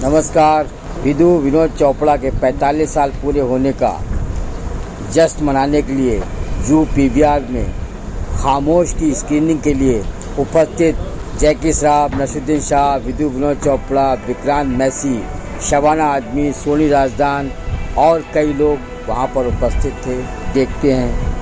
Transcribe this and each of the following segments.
नमस्कार। विधु विनोद चोपड़ा के 45 साल पूरे होने का जश्न मनाने के लिए जूहू पीवीआर में खामोश की स्क्रीनिंग के लिए उपस्थित जैकी श्रॉफ, नसीरुद्दीन शाह, विधु विनोद चोपड़ा, विक्रांत, मैसी, शबाना, आजमी, सोनी, राजदान और कई लोग वहां पर उपस्थित थे। देखते हैं।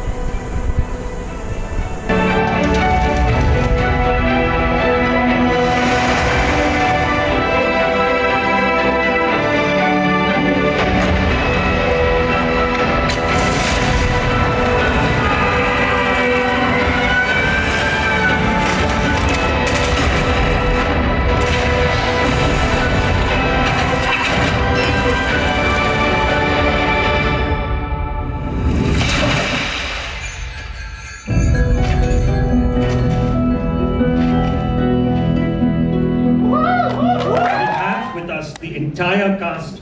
The entire cast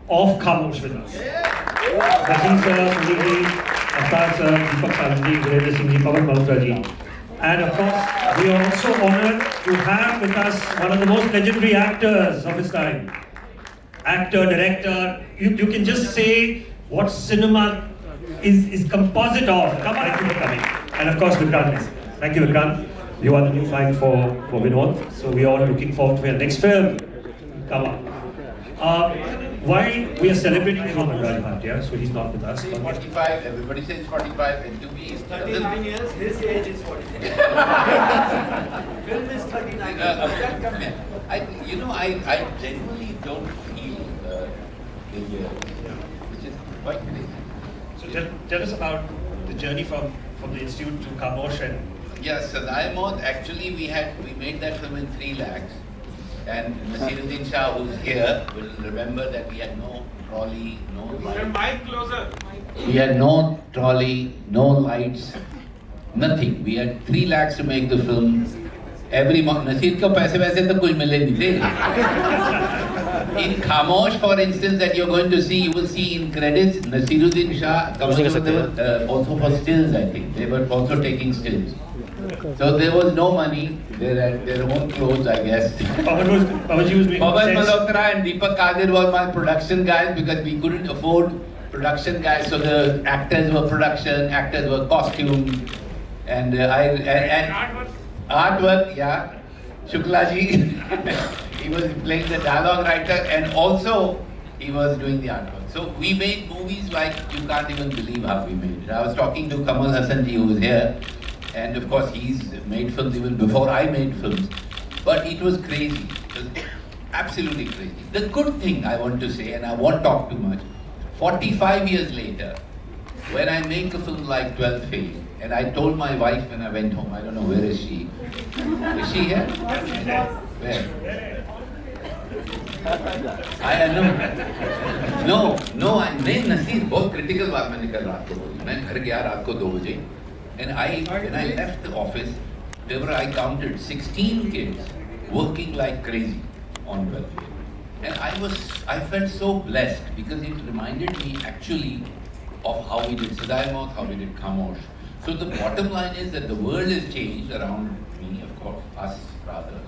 of Khamosh with us. Azmi sir, Soni, Avatar sir, Deepak Shanti, Vikrant Singh ji, Pawan Malhotra ji. And of course, we are also honored to have with us one of the most legendary actors of his time. Actor, director, you can just say what cinema is composite of. Come on, thank you for coming. And of course, Vikrant. Thank you, Vikrant. You are the new find for Vinod. So we are all looking forward to your next film. Come on. While we are celebrating Vinod, yeah, so he's not with us. 45, everybody says 45, and to me it's 39 years, his age is 45. Film is 39 years. I genuinely don't feel the year, which is quite crazy. So tell us about the journey from the institute to Khamosh and... Yes, Sadaiamot, actually we made that film in 3 lakhs. And Naseeruddin Shah, who's here, will remember that we had no trolley, no lights. Mic closer. We had no trolley, no lights, nothing. We had 3 lakhs to make the film. Every month, Naseer ko paise waise to kuch mile nahi the. In Khamosh, for instance, that you're going to see, you will see in credits Naseeruddin Shah, also for stills, I think. They were also taking stills. So there was no money. They had their own clothes, I guess. Pawan Malhotra and Deepak Kadir were my production guys because we couldn't afford production guys. So the actors were production, actors were costume, and artwork. Yeah, Shukla ji, he was playing the dialogue writer, and also he was doing the artwork. So we made movies like you can't even believe how we made it. I was talking to Kamal Hassan ji, who was here. And of course, he's made films even before I made films. But it was crazy. It was absolutely crazy. The good thing I want to say, and I won't talk too much, 45 years later, when I make a film like 12 Fail, and I told my wife when I went home, I don't know, where is she? Is she here? Where? I know. No, नहीं नसीर बहुत critical बात मैंने कल रात को बोली. मैं घर गया रात को 2 बजे. And when I left the office, I counted 16 kids working like crazy on welfare. And I felt so blessed because it reminded me actually of how we did Sadaiamot, how we did Khamosh. So the bottom line is that the world has changed around me, of course, us rather.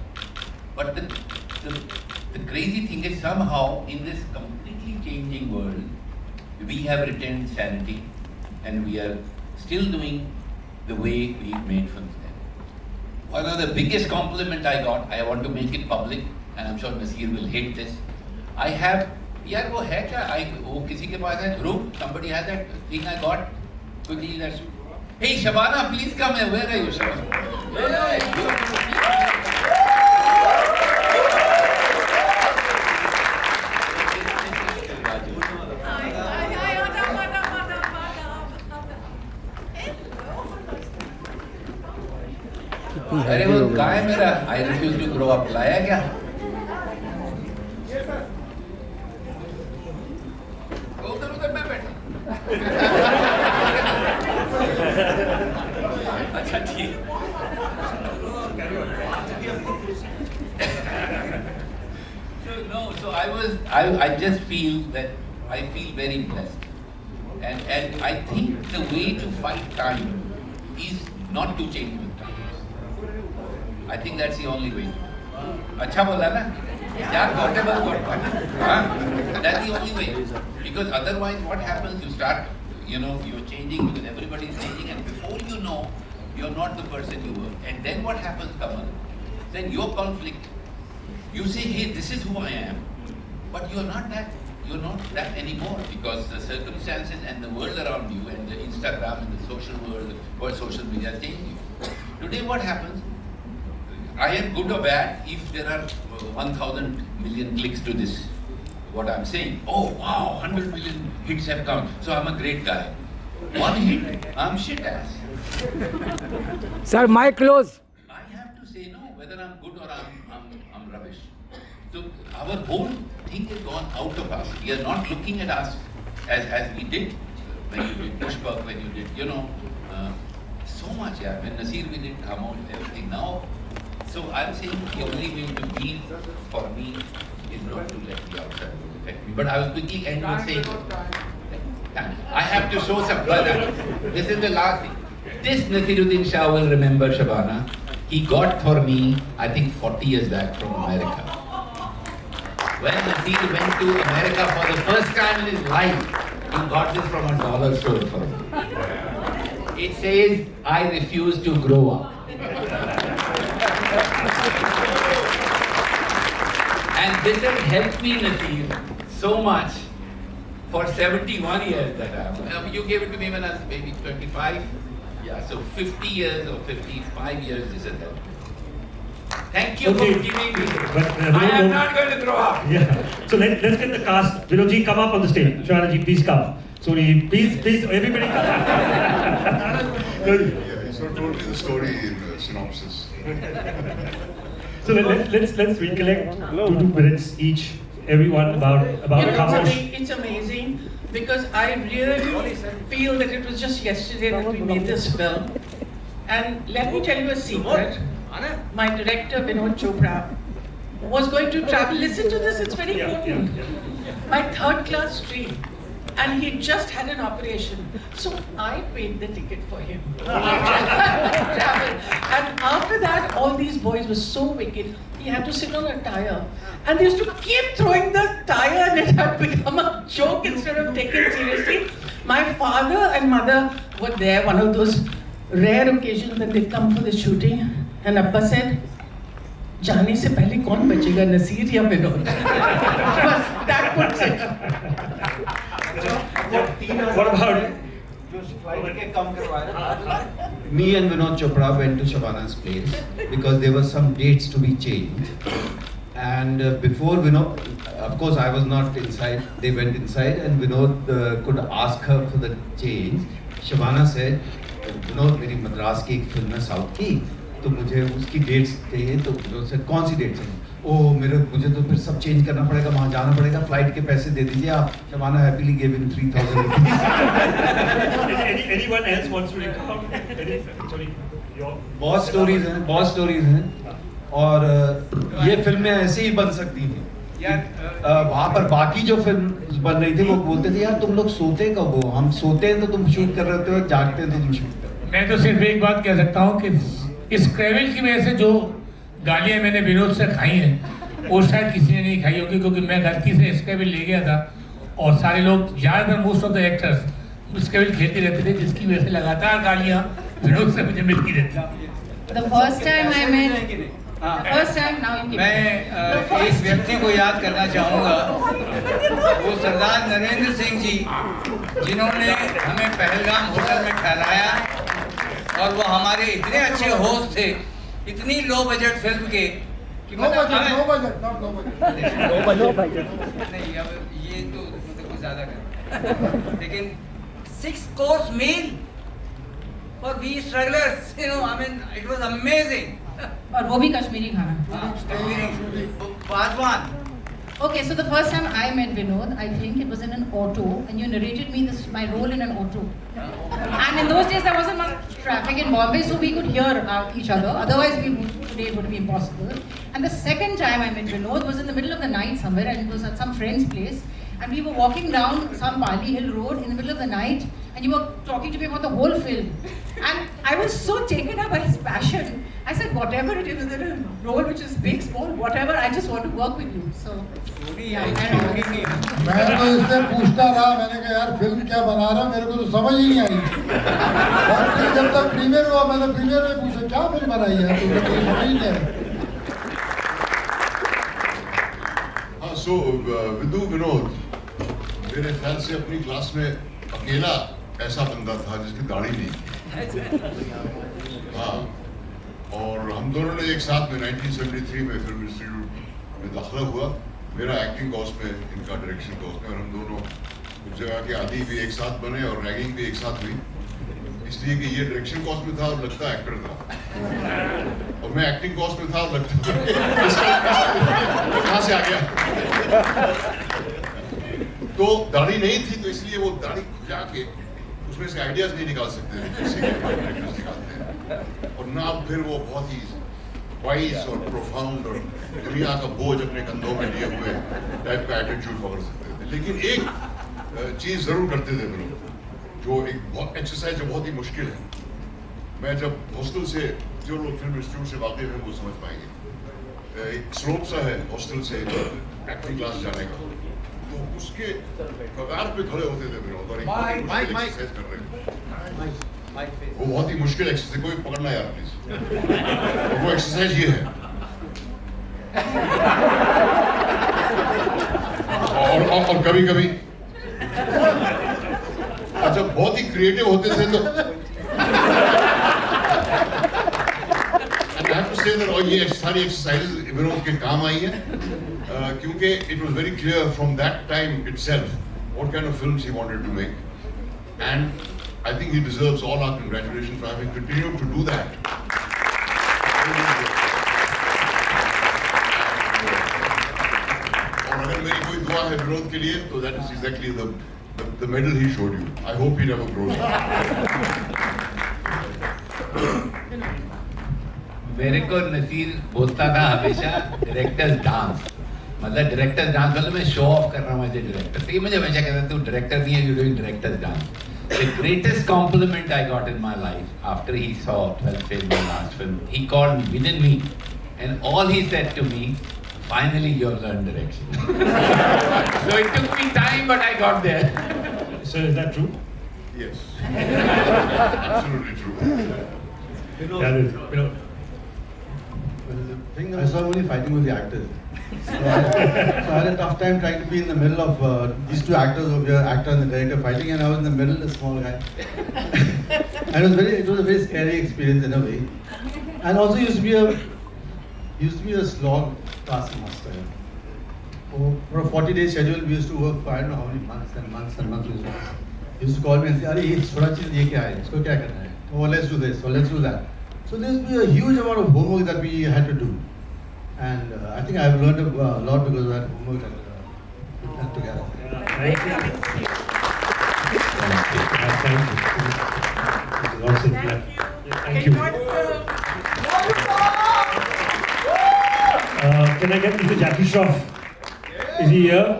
But the crazy thing is somehow in this completely changing world, we have retained sanity and we are still doing the way we made films then. One of the biggest compliment I got, I want to make it public, and I'm sure Naseer will hate this. I have, यार वो है क्या? वो किसी के पास है? Room? Somebody has that thing I got? Quickly, that's. Hey Shabana, please come here. Where are you, Shabana? अरे वो गाय मेरा I refuse to grow up लाया क्या? उधर मैं बैठा. अच्छा ठीक. So I just feel that I feel very blessed, and I think the way to fight time is not to change with time. I think that's the only way. अच्छा बोला ना? Yeah, whatever got cut. Huh? That's the only way. Because otherwise, what happens? You start, you're changing because everybody is changing, and before you know, you're not the person you were. And then what happens, Kamal? Then your conflict. You say, hey, this is who I am, but you're not that. You're not that anymore because the circumstances and the world around you and the Instagram and the social world or social media are changing you. Today, what happens? I am good or bad if there are 1,000 million clicks to this. What I'm saying, oh wow, 100 million hits have come, so I'm a great guy. One hit, I'm shit ass. Sir, mic close. I have to say no, whether I'm good or I'm rubbish. So our whole thing has gone out of us. We are not looking at us as we did when you did Pushpak, when you did, so much, yeah. When Naseer we did Khamosh, everything now. So I'm saying the only way to deal for me is not to let the outside world affect me. But I will quickly end with saying, I have to show some brother. This is the last thing. This Naseeruddin Shah will remember Shabana. He got for me, I think 40 years back from America. When Naseer went to America for the first time in his life, he got this from a dollar store for me. It says, I refuse to grow up. And this has helped me, Naseer, so much for 71 years that you gave it to me when I was maybe 25. Yeah, so 50 years or 55 years this has helped. Thank you for giving me. I am not going to grow up. Yeah. So let's get the cast. Vinodji, come up on the stage. Shabana, please come. Soni, please, everybody come. Yeah, he sort of told me the story in synopsis. So let's recollect 2 minutes each, everyone about Khamosh. It's amazing because I really feel that it was just yesterday that we made this film. And let me tell you a secret. My director, Vinod Chopra, was going to travel. Listen to this, it's very important. My 3rd class stream. And he just had an operation. So I paid the ticket for him. Travel. And after that, all these boys were so wicked. He had to sit on a tire. And they used to keep throwing the tire and it had become a joke instead of taken seriously. My father and mother were there, one of those rare occasions when they come for the shooting. And Abba said, जाने से पहले कौन बचेगा नसीर या विनोद? बस that puts it. What about Me and Vinod Chopra went to Shabana's place because there were some dates to be changed. And before Vinod, of course I was not inside, they went inside and Vinod could ask her for the change. Shabana said, Vinod, मेरी मद्रास की एक film है south की, तो मुझे उसकी dates चाहिए, तो Vinod said, कौन सी डेट्स हैं? मुझे तो फिर सब चेंज करना पड़ेगा, वहाँ जाना पड़ेगा, फ्लाइट के पैसे दे दीजिए आप. Shabana happily gave him 3,000 rupees. Anyone else wants to recount? बहुत स्टोरीज हैं और ये फिल्में ऐसे ही बन सकती थी. वहाँ पर बाकी जो फिल्म बन रही थी वो बोलते थे यार तुम लोग सोते कब हो, हम सोते हैं तो तुम शूट कर रहे हो, जागते हैं तो तुम शूट कर रहे हो. मैं तो सिर्फ एक बात कह सकता हूँ कि इस ट्रेवल की वजह से जो गालियाँ मैंने विनोद से खाई हैं वो शायद किसी ने नहीं खाई होगी, क्योंकि मैं गलती से स्क्रेविल ले गया था और सारे लोग ज़्यादातर मोस्ट ऑफ द एक्टर्स स्क्रेविल खेलते रहते थे, जिसकी वजह से लगातार गालियाँ विनोद से मुझे मिलती रहती. The first time I met, first time now you मैं एक व्यक्ति को याद करना चाहूँगा, वो सरदार नरेंद्र सिंह जी जिन्होंने हमें पहलगाम होटल में ठहराया और वो हमारे इतने अच्छे होस्ट थे, इतनी लो बजट फिल्म के कि नो बजट नहीं, अब ये तो कुछ ज़्यादा कर, लेकिन 6 course meal for we strugglers, I mean it was amazing. और वो भी कश्मीरी खाना. Pazwan. Okay, so the first time I met Vinod, I think it was in an auto, and you narrated me my role in an auto. And in those days there wasn't much traffic in Bombay, so we could hear each other. Otherwise, today it would be impossible. And the second time I met Vinod was in the middle of the night somewhere, and it was at some friend's place. And we were walking down some Pali Hill road in the middle of the night and you were talking to me about the whole film. And I was so taken up by his passion. I said, whatever it is, whether a role which is big, small, whatever, I just want to work with you. So, yeah. मैं तो इससे पूछता रहा, मैंने कहा यार film क्या बना रहा, मेरे को तो समझ ही नहीं आई। और फिर जब तक प्रीमियर हुआ, मैंने प्रीमियर में पूछा क्या फिल्म बनाई है, तो मुझे समझ ही नहीं आई। हाँ, so विदु विनोद मेरे ख्याल से अपनी क्लास में अकेला ऐसा बंदा था जिसकी दाढ़ी नहीं थी। हाँ, और हम दोनों ने एक साथ में 1973 में फिल्म इंस्टीट्यूट में दाखिला हुआ। मेरा एक्टिंग कोर्स में, इनका डायरेक्शन कोर्स में, और हम दोनों उस जगह के आदि भी एक साथ बने और रैगिंग भी एक साथ हुई, इसलिए कि ये डायरेक्शन कोर्स में था और लगता एक्टर था, और मैं एक्टिंग कोर्स में था और लगता कहाँ से आ गया। तो दाढ़ी नहीं थी, तो इसलिए वो दाढ़ी खुजा के उसमें से आइडियाज नहीं निकाल सकते थे जैसे कि डायरेक्टर्स निकालते हैं, और ना फिर वो बहुत ही वाइज और प्रोफाउंड और दुनिया का बोझ अपने कंधों में लिए हुए टाइप का एटीट्यूड पकड़ सकते थे। लेकिन एक चीज़ ज़रूर करते थे वो, जो एक एक्सरसाइज जो बहुत ही मुश्किल है। मैं जब हॉस्टल से, जो लोग फिल्म इंस्टीट्यूट से वाकिफ हैं वो समझ पाएंगे, एक स्लोप सा है हॉस्टल से एक्टिंग क्लास जाने का, तो उसके कगार पे खड़े होते थे विनोद और एक्सरसाइज कर रहे हैं। वो बहुत ही मुश्किल एक्सरसाइज, कोई पकड़ना यार प्लीज। वो एक्सरसाइज ये है, और कभी कभी जब बहुत ही क्रिएटिव होते थे तो और ये सारी एक्सरसाइज विनोद के काम आई है, क्योंकि it was very clear from that time itself what kind of films he wanted to make, and I think he deserves all our congratulations for having continued to do that. और अगर मेरी कोई दुआ है विनोद के लिए, तो that is exactly the medal he showed you. I hope he never grows up. मेरे को नसीर बोलता था हमेशा डायरेक्टर्स डांस, मतलब डायरेक्टर्स डांस मतलब मैं शो ऑफ कर रहा हूँ एज ए डायरेक्टर। तो ये मुझे हमेशा कहता तू डायरेक्टर नहीं है, you doing directors dance. The greatest compliment I got in my life after he saw 12th Fail, my last film, he called me within me, and all he said to me, finally you have learned direction. So it took me time, but I got there. So is that true? Yes. Absolutely true. That is, you know. Well, the thing I saw only fighting with the actors. So I had a tough time trying to be in the middle of these two actors over here, actor and the director fighting, and I was in the middle, a small guy. And it was a very scary experience in a way. And also used to be a slog taskmaster. For a 40-day schedule, we used to work for I don't know how many months and months and months. He used to call me and say, "Arey, ये थोड़ा चीज़ ये क्या है? इसको क्या करना है? Oh, let's do this, or let's do that." So there used to be a huge amount of homework that we had to do. And I think I've learned a lot because of that homework that we done together. Thank you. Thank you. Can I get Mr. Jackie Shroff? Is he here?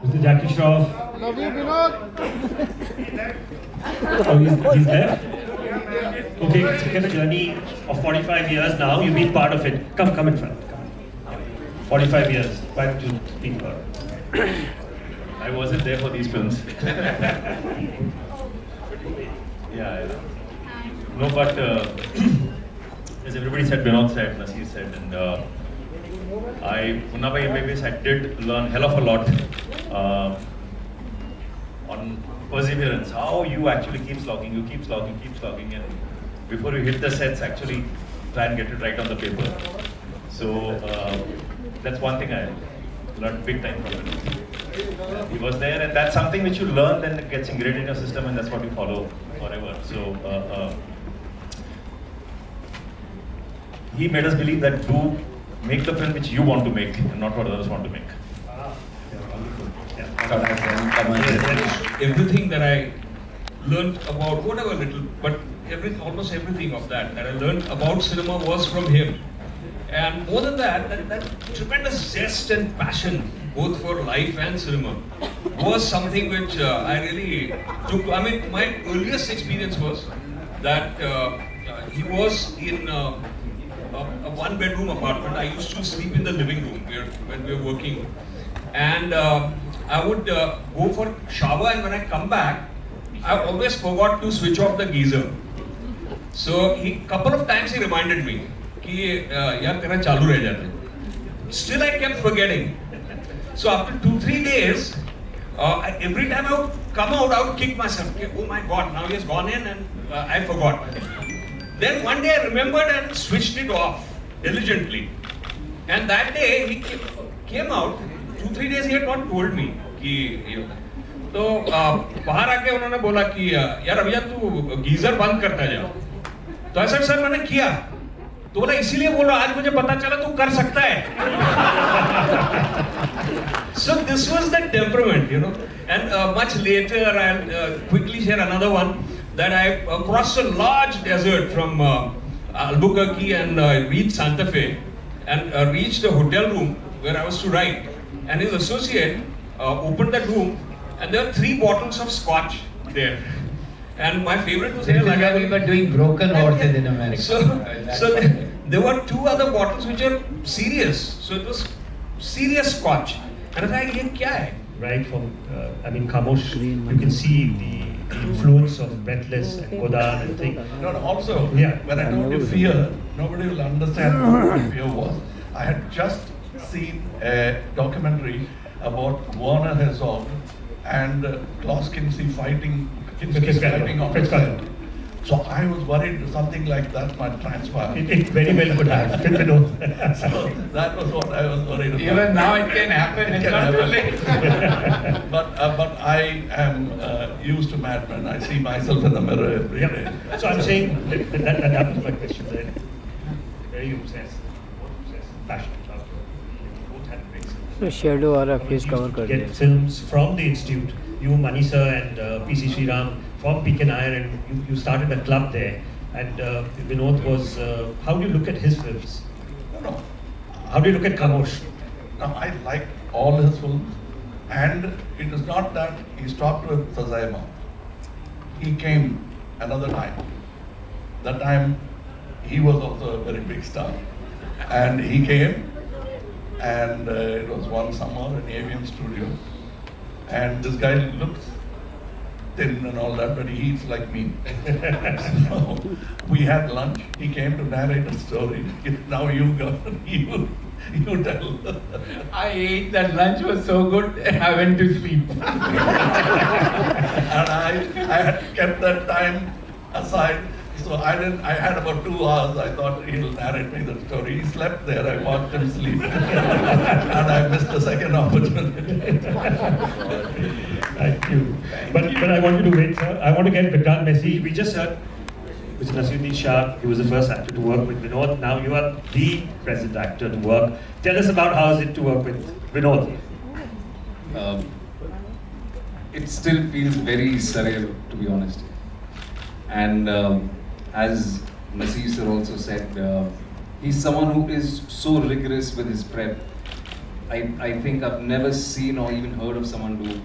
Mr. Jackie Shroff. Love you, Vinod. Oh, he's left? Okay, it's been a journey of 45 years now. You've been part of it. Come in front. 45 years. Why don't you speak about it? I wasn't there for these films. Yeah. No, but as everybody said, Vinod said, Naseer said, and Munna Bhai MBBS, I did learn hell of a lot on perseverance. How you actually keep slogging, keep slogging, and before you hit the sets, actually try and get it right on the paper. So that's one thing I learned big time from him. He was there, and that's something which you learn, then it gets ingrained in your system, and that's what you follow forever. So he made us believe that do make the film which you want to make, and not what others want to make. Everything that I learned about, whatever little, but almost everything of that I learned about cinema was from him. And more than that, that tremendous zest and passion both for life and cinema, was something which I really took. I mean, my earliest experience was that he was in a one-bedroom apartment. I used to sleep in the living room when we were working, and I would go for shower, and when I come back, I always forgot to switch off the geyser. So couple of times he reminded me कि यार तेरा चालू रह जाता है. Still I kept forgetting. So after 2-3 days, every time I would come out, I would kick myself. Oh my God, now he has gone in and I forgot. Then one day I remembered and switched it off diligently. And that day he came out. 2-3 days he had not told me कि तो बाहर आके उन्होंने बोला कि यार अभिया तू geyser बंद करता जा. तो ऐसा सर मैंने किया. तो बोला इसीलिए बोल रहा आज मुझे पता चला तू कर सकता है. So this was the temperament, and much later I'll quickly share another one that I crossed a large desert from Albuquerque and reached Santa Fe and reached a hotel room where I was to write, and his associate opened that room and there were 3 bottles of scotch there. And my favorite was we were doing broken horses in America. So there were 2 other bottles which are serious. So it was serious scotch. And I was like, "Ye kya hai?" Right from, Khamosh, you can see the influence of Breathless and Godan and things. No, also, when I told you fear, nobody will understand what fear was. I had just seen a documentary about Werner Herzog and Klaus Kinski fighting on the set. So I was worried something like that might transpire. It very well could have. So that was what I was worried about. Even now it can happen. It's not too late. But I am used to madmen. I see myself in the mirror every day. So I'm saying that was my question. Very obsessed, passionate about it. Both had great sense. तो shadow वाला face cover कर Get films from the institute. You, Manisa and PC Sriram from Peak and Iron, and you started a club there. And Vinod was. How do you look at his films? No. How do you look at Khamosh? No, I like all his films, and it is not that he stopped with Sazaima. He came another time. That time, he was also a very big star, and he came, and it was one summer in Avian Studio, and this guy looks thin and all that, but he eats like me. So we had lunch. He came to narrate a story. Now you go, you tell. I ate that lunch was so good. I went to sleep. And I had kept that time aside. So I had about 2 hours. I thought he'll narrate me the story. He slept there. I watched him sleep. And I missed the second opportunity. Thank you. But I want you to wait, sir. I want to get Vikrant Massey. We just heard Mr. Naseeruddin Shah. He was the first actor to work with Vinod. Now you are the present actor to work. Tell us about how is it to work with Vinod. It still feels very surreal, to be honest. And as Massey sir also said, he's someone who is so rigorous with his prep. I think I've never seen or even heard of someone do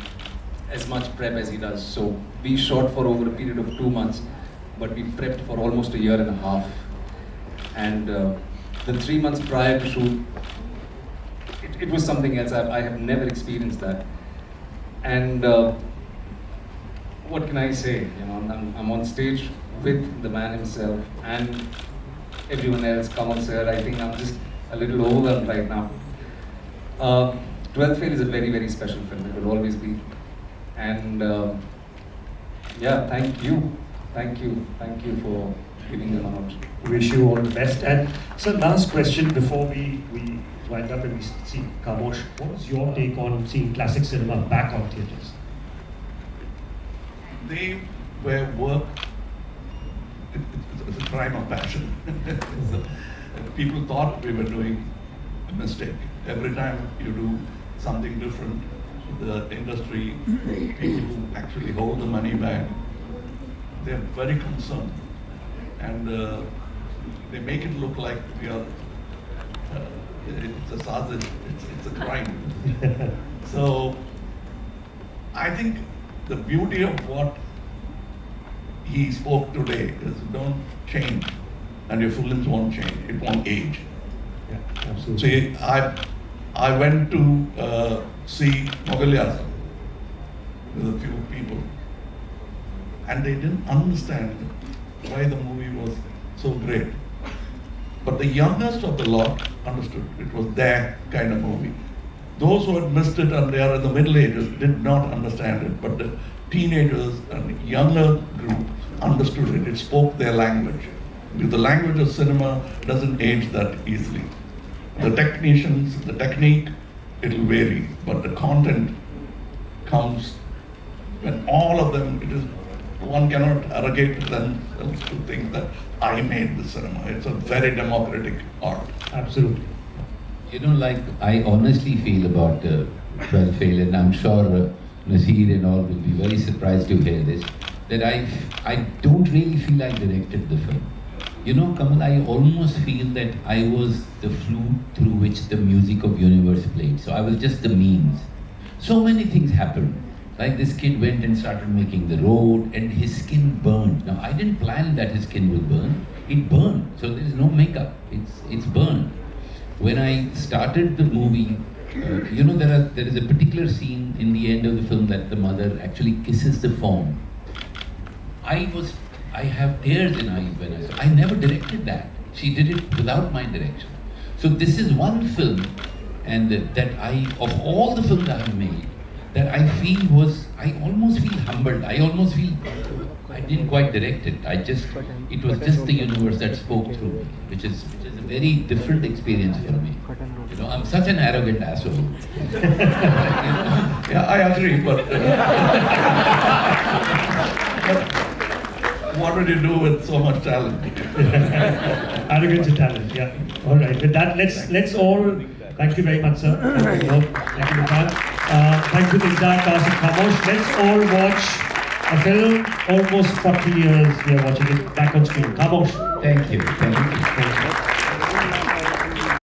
as much prep as he does. So we shot for over a period of 2 months, but we prepped for almost a year and a half. And the 3 months prior to shoot, it was something else. I have never experienced that. And what can I say? I'm on stage with the man himself and everyone else. Come on, sir. I think I'm just a little overwhelmed right now. 12th Fail is a very, very special film. It will always be. And thank you for giving them out. Wish you all the best. And so last question before we wind up and we see Khamosh. What was your take on seeing classic cinema back on theatres? They were work. It's a crime of passion. People thought we were doing a mistake. Every time you do something different, the industry, people who actually hold the money back, they're very concerned. And they make it look like we are It's a sausage. It's a crime. So I think the beauty of what he spoke today is don't change, and your films won't change. It won't age. Yeah, absolutely. See, I went to see Mughal with a few people, and they didn't understand why the movie was so great. But the youngest of the lot understood. It was their kind of movie. Those who had missed it and they are in the middle ages did not understand it. But the teenagers and younger group understood it. It spoke their language. Because the language of cinema doesn't age that easily. The technicians, the technique, it'll vary. But the content comes when all of them, it is, one cannot arrogate themselves to think that I made the cinema. It's a very democratic art. Absolutely. You know, like I honestly feel about 12 Fail, and I'm sure Naseer and all will be very surprised to hear this, that I don't really feel I directed the film. You know, Kamal, I almost feel that I was the flute through which the music of universe played. So I was just the means. So many things happened. Like this kid went and started making the road and his skin burned. Now I didn't plan that his skin will burn. It burned. So there is no makeup. It's burned. When I started the movie, you know, there is a particular scene in the end of the film that the mother actually kisses the fawn. I have tears in eyes when I saw. I never directed that. She did it without my direction. So this is one film, and that of all the films I have made, that I almost feel humbled. I almost feel I didn't quite direct it. It was just the universe that spoke through me, which is a very different experience for me. You know, I'm such an arrogant asshole. Yeah, I agree, but what would you do with so much talent? Arrogance and talent, yeah. All right, with that, let's all, thank you very much, sir. Thank you, Rob. Thank you, Vikrant. Thank you to the entire cast of Khamosh. Let's all watch a film, almost 40 years we are watching it back on screen. Khamosh. Thank you. Thank you. Thank you.